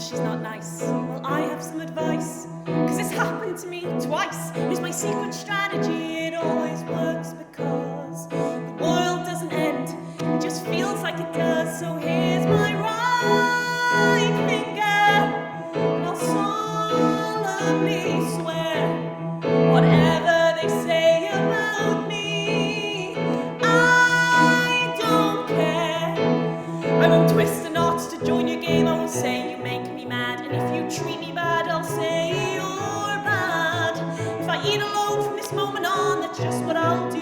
she's not nice. Well, I have some advice, 'cause it's happened to me twice. Here's my secret strategy, it always works because the world doesn't end, it just feels like it does. So here's my right finger, and I'll solemnly swear, whatever they say about me, I don't care. I won't twist the knots to join your game, I won't say you make me mad, and if you treat me bad, I'll say you're bad. If I eat alone from this moment on, that's just what I'll do.